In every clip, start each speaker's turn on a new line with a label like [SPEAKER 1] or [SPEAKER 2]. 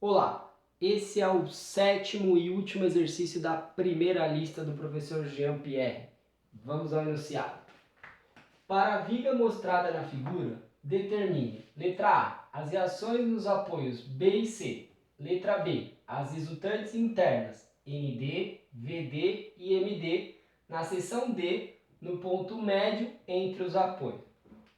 [SPEAKER 1] Olá, esse é o sétimo e último exercício da primeira lista do professor Jean-Pierre. Vamos ao enunciado. Para a viga mostrada na figura, determine: letra A, as reações nos apoios B e C. Letra B, as resultantes internas ND, VD e MD na seção D, no ponto médio entre os apoios.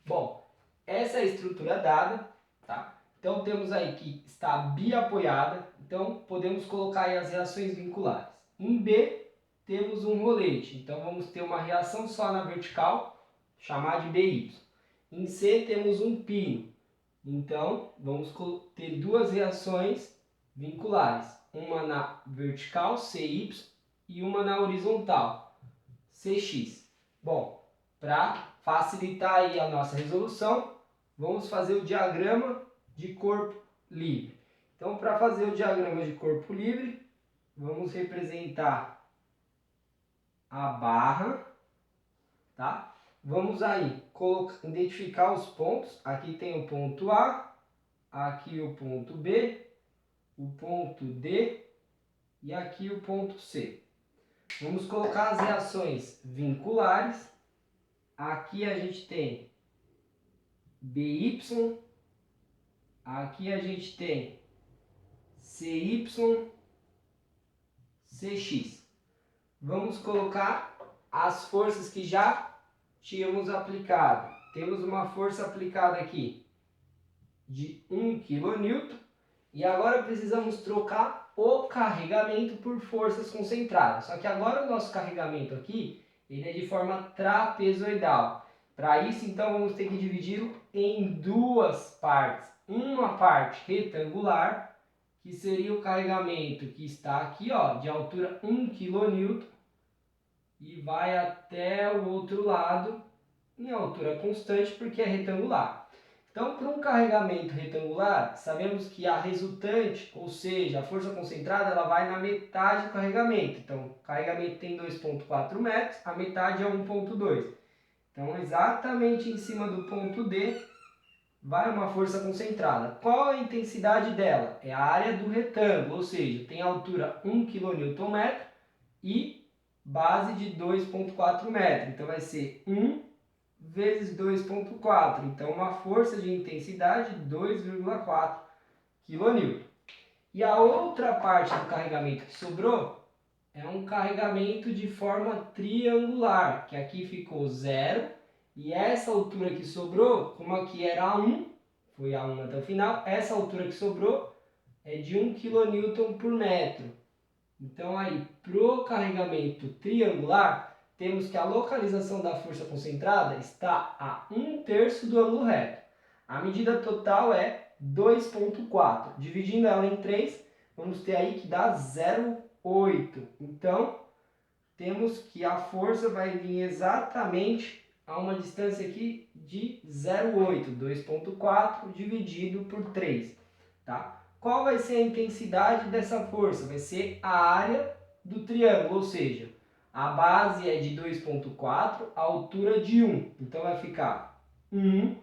[SPEAKER 1] Bom, essa é a estrutura dada, tá? Então temos aí que está biapoiada, então podemos colocar aí as reações vinculares. Em B temos um rolete, então vamos ter uma reação só na vertical, chamar de BY. Em C temos um pino, então vamos ter duas reações vinculares, uma na vertical, CY, e uma na horizontal, CX. Bom, para facilitar aí a nossa resolução, vamos fazer o diagrama de corpo livre. Então, para fazer o diagrama de corpo livre, vamos representar a barra, tá? Vamos aí identificar os pontos. Aqui tem o ponto A, aqui o ponto B, o ponto D e aqui o ponto C. Vamos colocar as reações vinculares. Aqui a gente tem BY, aqui a gente tem CY, CX. Vamos colocar as forças que já tínhamos aplicado. Temos uma força aplicada aqui de 1 kN e agora precisamos trocar o carregamento por forças concentradas. Só que agora o nosso carregamento aqui ele é de forma trapezoidal. Para isso, então, vamos ter que dividi-lo em duas partes. Uma parte retangular, que seria o carregamento que está aqui, ó, de altura 1 kN, e vai até o outro lado em altura constante, porque é retangular. Então, para um carregamento retangular, sabemos que a resultante, ou seja, a força concentrada, ela vai na metade do carregamento. Então, o carregamento tem 2,4 metros, a metade é 1,2. Então, exatamente em cima do ponto D, vai uma força concentrada. Qual a intensidade dela? É a área do retângulo, ou seja, tem altura 1 kN e base de 2,4 metros. Então, vai ser 1 vezes 2,4. Então, uma força de intensidade de 2,4 kN. E a outra parte do carregamento que sobrou é um carregamento de forma triangular, que aqui ficou 0. E essa altura que sobrou, como aqui era 1, foi a 1 até o final, essa altura que sobrou é de 1 kN por metro. Então, aí, para o carregamento triangular, temos que a localização da força concentrada está a 1/3 do ângulo reto. A medida total é 2,4. Dividindo ela em 3, vamos ter aí que dá 0,8. Então, temos que a força vai vir exatamente a uma distância aqui de 0,8. 2,4 dividido por 3. Tá? Qual vai ser a intensidade dessa força? Vai ser a área do triângulo, ou seja, a base é de 2,4, a altura de 1. Então, vai ficar 1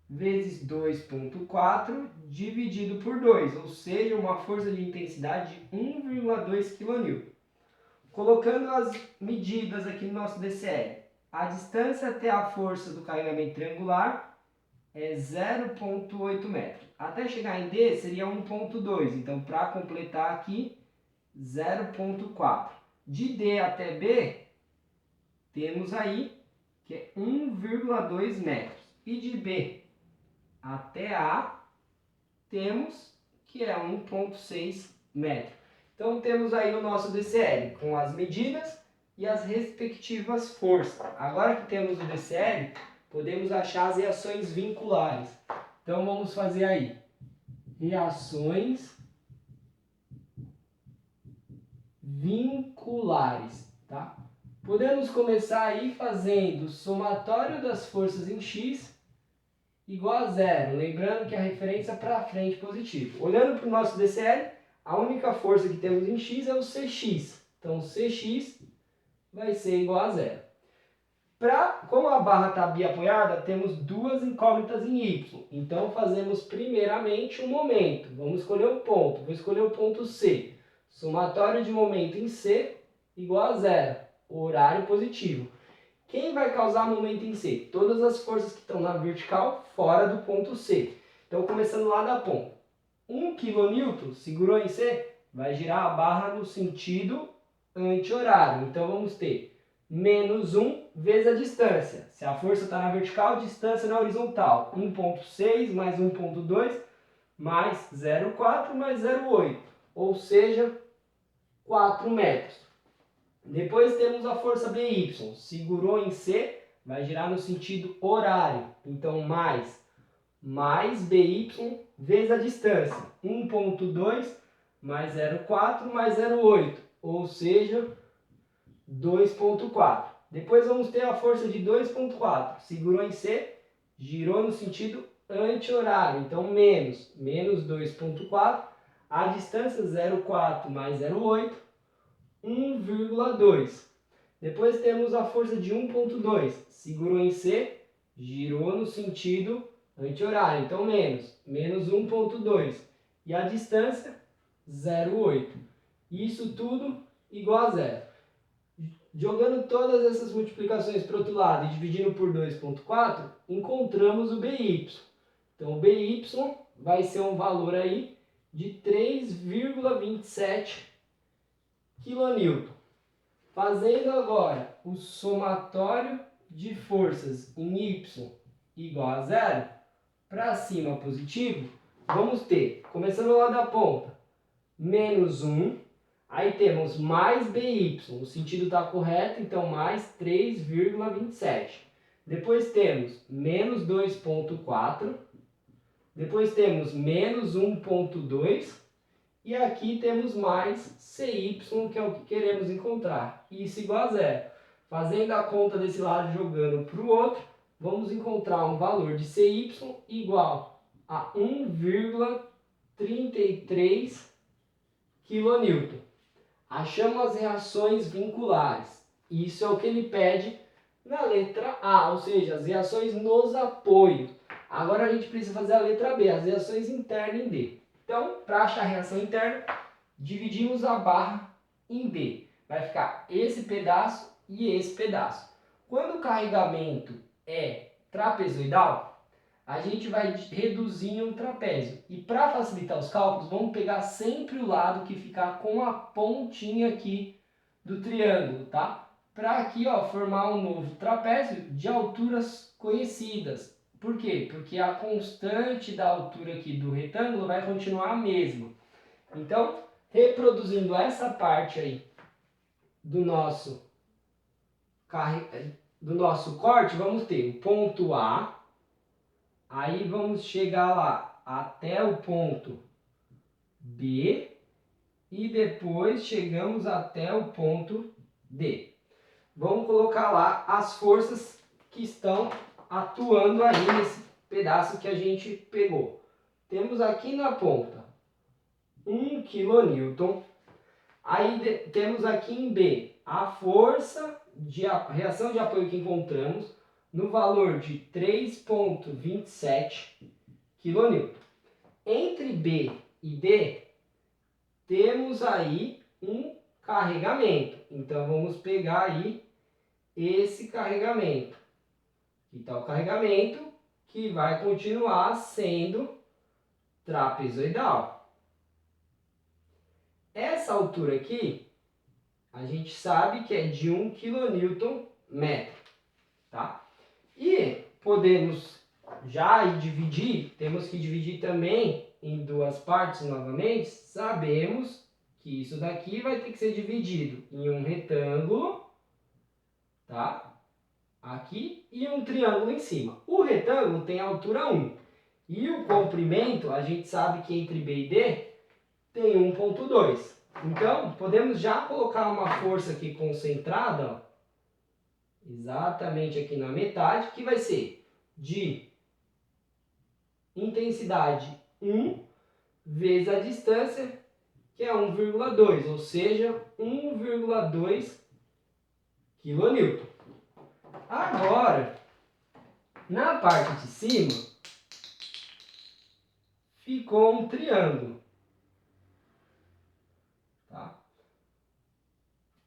[SPEAKER 1] vezes 2,4 dividido por 2, ou seja, uma força de intensidade de 1,2 kN. Colocando as medidas aqui no nosso DCL, a distância até a força do carregamento triangular é 0,8 metros. Até chegar em D seria 1,2, então para completar aqui, 0,4. De D até B, temos aí que é 1,2 metros. E de B até A, temos que é 1,6 metros. Então temos aí o nosso DCL com as medidas e as respectivas forças. Agora que temos o DCL, podemos achar as reações vinculares. Então vamos fazer aí reações vinculares, tá? Podemos começar aí fazendo o somatório das forças em X igual a 0, lembrando que a referência para frente é positivo. Olhando para o nosso DCL, a única força que temos em X é o CX. Então, CX vai ser igual a 0. Como a barra está biapoiada, temos duas incógnitas em Y. Então, fazemos primeiramente o momento. Vamos escolher o ponto. Vou escolher o ponto C. Somatório de momento em C igual a zero. Horário positivo. Quem vai causar momento em C? Todas as forças que estão na vertical fora do ponto C. Então, começando lá da ponta. 1 kN segurou em C, vai girar a barra no sentido anti-horário. Então, vamos ter menos 1 vezes a distância. Se a força está na vertical, a distância na horizontal. 1,6 mais 1,2 mais 0,4 mais 0,8. Ou seja, 4 metros. Depois temos a força BY. Segurou em C, vai girar no sentido horário. Então, mais BY vezes a distância. 1,2 mais 0,4 mais 0,8. Ou seja, 2,4. Depois vamos ter a força de 2,4. Segurou em C, girou no sentido anti-horário. Então, menos 2,4. A distância 0,4 mais 0,8. 1,2. Depois temos a força de 1,2. Segurou em C, girou no sentido anti-horário. Então, menos 1,2. E a distância, 0,8. Isso tudo igual a zero. Jogando todas essas multiplicações para o outro lado e dividindo por 2,4, encontramos o BY. Então, o BY vai ser um valor aí de 3,27 kN. Fazendo agora o somatório de forças em Y igual a zero, para cima positivo, vamos ter, começando lá da ponta, menos 1, aí temos mais BY, o sentido está correto, então mais 3,27. Depois temos menos 2,4, depois temos menos 1,2, e aqui temos mais CY, que é o que queremos encontrar. Isso igual a zero. Fazendo a conta desse lado, jogando para o outro, vamos encontrar um valor de CY igual a 1,33 kN. Achamos as reações vinculares. Isso é o que ele pede na letra A, ou seja, as reações nos apoios. Agora a gente precisa fazer a letra B, as reações internas em D. Então, para achar a reação interna, dividimos a barra em D. Vai ficar esse pedaço e esse pedaço. Quando o carregamento é trapezoidal, a gente vai reduzir em um trapézio. E para facilitar os cálculos, vamos pegar sempre o lado que ficar com a pontinha aqui do triângulo, tá? Para aqui, ó, formar um novo trapézio de alturas conhecidas. Por quê? Porque a constante da altura aqui do retângulo vai continuar a mesma. Então, reproduzindo essa parte aí do nosso corte, vamos ter o ponto A, aí vamos chegar lá até o ponto B e depois chegamos até o ponto D. Vamos colocar lá as forças que estão atuando aí nesse pedaço que a gente pegou. Temos aqui na ponta 1 kN. Aí temos aqui em B a força de reação de apoio que encontramos no valor de 3,27 kN. Entre B e D temos aí um carregamento. Então vamos pegar aí esse carregamento. Aqui está o carregamento que vai continuar sendo trapezoidal. Essa altura aqui, a gente sabe que é de 1 kN metro, tá? E podemos já dividir, temos que dividir também em duas partes novamente, sabemos que isso daqui vai ter que ser dividido em um retângulo, tá? Aqui e um triângulo em cima. O retângulo tem a altura 1 e o comprimento, a gente sabe que entre B e D tem 1,2. Então, podemos já colocar uma força aqui concentrada, ó, exatamente aqui na metade, que vai ser de intensidade 1 vezes a distância, que é 1,2, ou seja, 1,2 kN. Agora, na parte de cima, ficou um triângulo. Tá?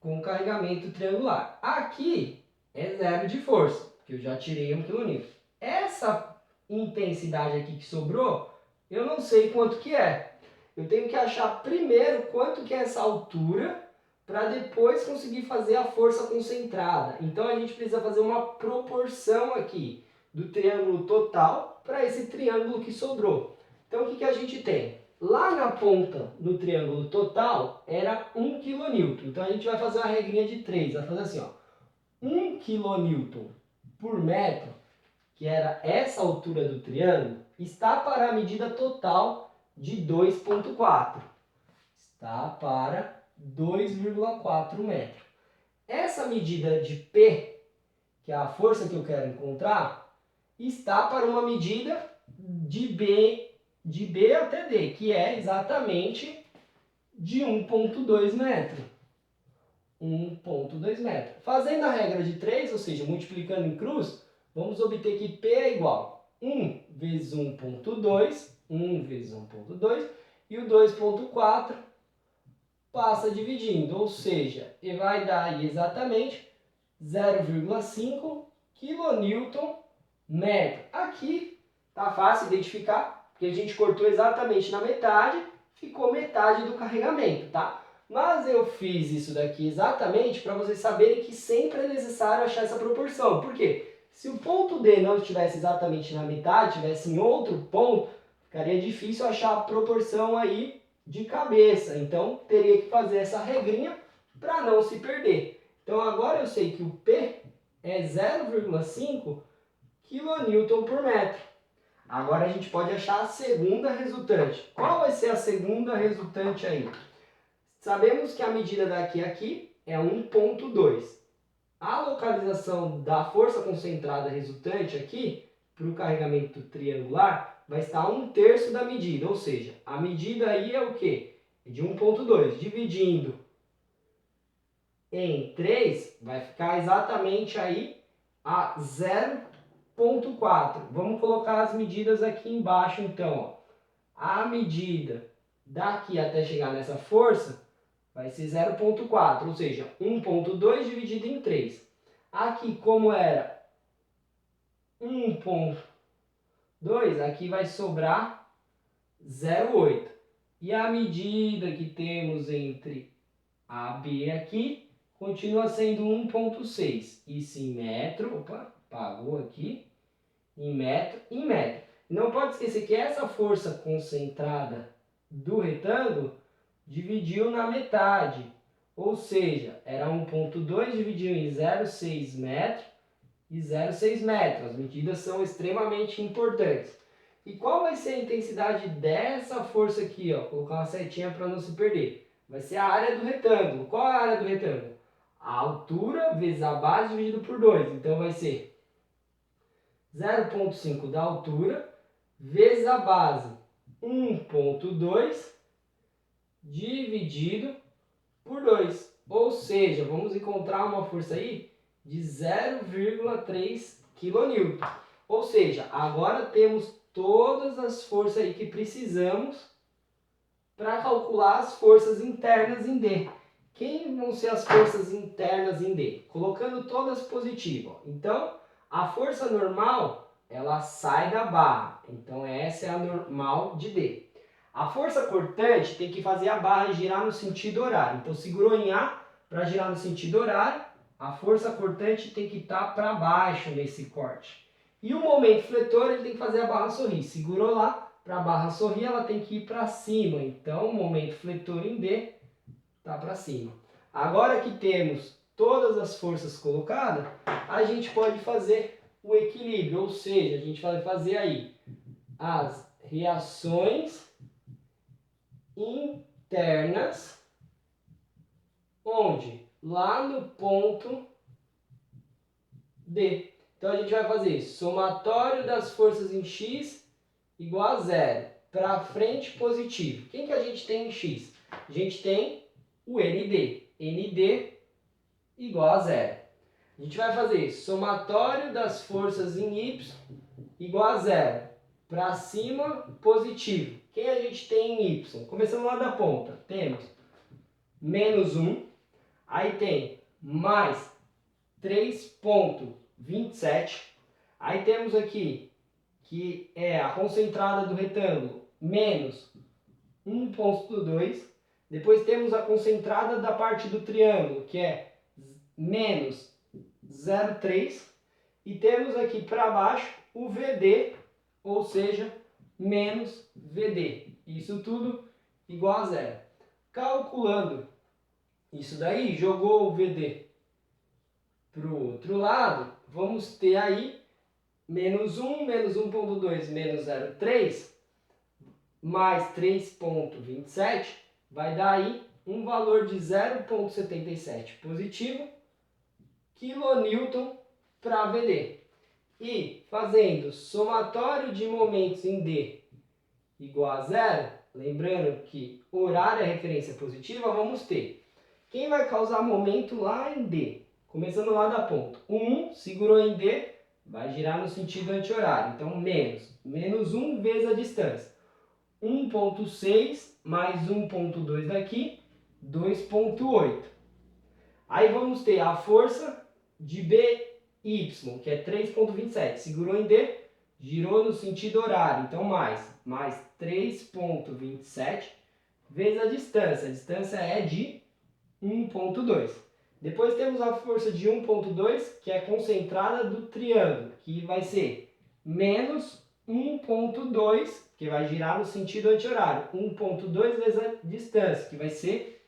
[SPEAKER 1] Com carregamento triangular. Aqui é 0 de força, porque eu já tirei 1 kN. Essa intensidade aqui que sobrou, eu não sei quanto que é. Eu tenho que achar primeiro quanto que é essa altura, para depois conseguir fazer a força concentrada. Então a gente precisa fazer uma proporção aqui do triângulo total para esse triângulo que sobrou. Então o que a gente tem? Lá na ponta do triângulo total era 1 kN. Então a gente vai fazer uma regrinha de 3. Vai fazer assim, ó. 1 kN por metro, que era essa altura do triângulo, está para a medida total de 2,4. Está para 2,4 metros. Essa medida de P, que é a força que eu quero encontrar, está para uma medida de B até D, que é exatamente de 1,2 metro. 1,2 metro. Fazendo a regra de 3, ou seja, multiplicando em cruz, vamos obter que P é igual a 1 vezes 1,2, 1 vezes 1,2, e o 2,4 passa dividindo, ou seja, e vai dar aí exatamente 0,5 kN/metro. Aqui tá fácil identificar, porque a gente cortou exatamente na metade, ficou metade do carregamento, tá? Mas eu fiz isso daqui exatamente para vocês saberem que sempre é necessário achar essa proporção. Por quê? Se o ponto D não estivesse exatamente na metade, estivesse em outro ponto, ficaria difícil achar a proporção aí de cabeça. Então, teria que fazer essa regrinha para não se perder. Então, agora eu sei que o P é 0,5 kN por metro. Agora a gente pode achar a segunda resultante. Qual vai ser a segunda resultante aí? Sabemos que a medida daqui a aqui é 1,2. A localização da força concentrada resultante aqui, para o carregamento triangular, vai estar 1/3 da medida. Ou seja, a medida aí é o quê? É de 1,2. Dividindo em 3, vai ficar exatamente aí a 0,4. Vamos colocar as medidas aqui embaixo, então. Ó. A medida daqui até chegar nessa força vai ser 0,4, ou seja, 1,2 dividido em 3. Aqui, como era 1,2, aqui vai sobrar 0,8. E a medida que temos entre A e B aqui continua sendo 1,6. Isso em metro, opa, apagou aqui, em metro. Não pode esquecer que essa força concentrada do retângulo dividiu na metade, ou seja, era 1,2 dividido em 0,6 metro e 0,6 metros. As medidas são extremamente importantes. E qual vai ser a intensidade dessa força aqui? Ó? Vou colocar uma setinha para não se perder. Vai ser a área do retângulo. Qual é a área do retângulo? A altura vezes a base dividido por 2. Então vai ser 0,5 da altura vezes a base 1,2 dividido por 2. Ou seja, vamos encontrar uma força aí de 0,3 kN. Ou seja, agora temos todas as forças aí que precisamos para calcular as forças internas em D. Quem vão ser as forças internas em D? Colocando todas positivas. Então, a força normal, ela sai da barra. Então, essa é a normal de D. A força cortante tem que fazer a barra girar no sentido horário. Então, segurou em A para girar no sentido horário, a força cortante tem que estar para baixo nesse corte. E o momento fletor, ele tem que fazer a barra sorrir. Segurou lá, para a barra sorrir, ela tem que ir para cima. Então, o momento fletor em D está para cima. Agora que temos todas as forças colocadas, a gente pode fazer o equilíbrio. Ou seja, a gente vai fazer aí as reações internas, onde? Lá no ponto D. Então a gente vai fazer somatório das forças em X igual a 0. Para frente, positivo. Quem que a gente tem em X? A gente tem o ND. ND igual a 0. A gente vai fazer somatório das forças em y igual a zero. Para cima, positivo. Quem a gente tem em y? Começando lá da ponta. Temos menos 1. Aí tem mais 3,27. Aí temos aqui, que é a concentrada do retângulo, menos 1,2. Depois temos a concentrada da parte do triângulo, que é menos 0,3. E temos aqui para baixo o VD, ou seja, menos VD. Isso tudo igual a zero. Calculando isso daí, jogou o VD para o outro lado, vamos ter aí menos 1, menos 1,2, menos 0,3, mais 3,27, vai dar aí um valor de 0,77 positivo quilonewton para VD. E fazendo somatório de momentos em D igual a zero, lembrando que horário é referência positiva, vamos ter. Quem vai causar momento lá em D? Começando lá da ponta. 1 segurou em D, vai girar no sentido anti-horário. Então, menos 1 vezes a distância. 1,6 mais 1,2 daqui, 2,8. Aí vamos ter a força de BY, que é 3,27. Segurou em D, girou no sentido horário. Então, mais 3,27 vezes a distância. A distância é de 1,2. Depois temos a força de 1,2, que é concentrada do triângulo, que vai ser menos 1,2, que vai girar no sentido anti-horário. 1,2 vezes a distância, que vai ser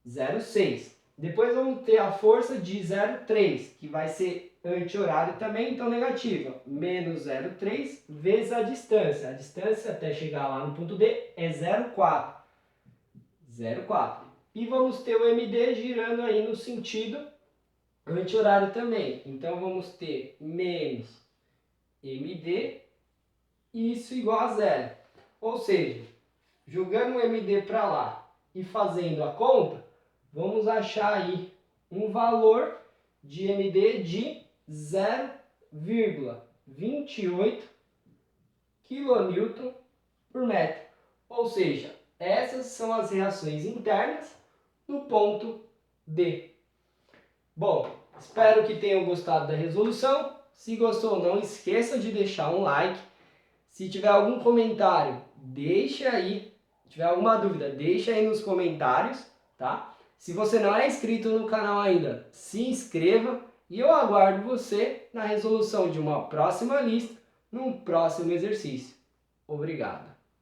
[SPEAKER 1] 0,6. Depois vamos ter a força de 0,3, que vai ser anti-horário também, então negativa. Menos 0,3 vezes a distância. A distância até chegar lá no ponto D é 0,4. 0,4. E vamos ter o MD girando aí no sentido anti-horário também. Então vamos ter menos MD, isso igual a zero. Ou seja, jogando o MD para lá e fazendo a conta, vamos achar aí um valor de MD de 0,28 kN por metro. Ou seja, essas são as reações internas no ponto D. Bom, espero que tenham gostado da resolução. Se gostou, não esqueça de deixar um like. Se tiver algum comentário, deixa aí. Se tiver alguma dúvida, deixa aí nos comentários, tá? Se você não é inscrito no canal ainda, se inscreva e eu aguardo você na resolução de uma próxima lista, num próximo exercício. Obrigado.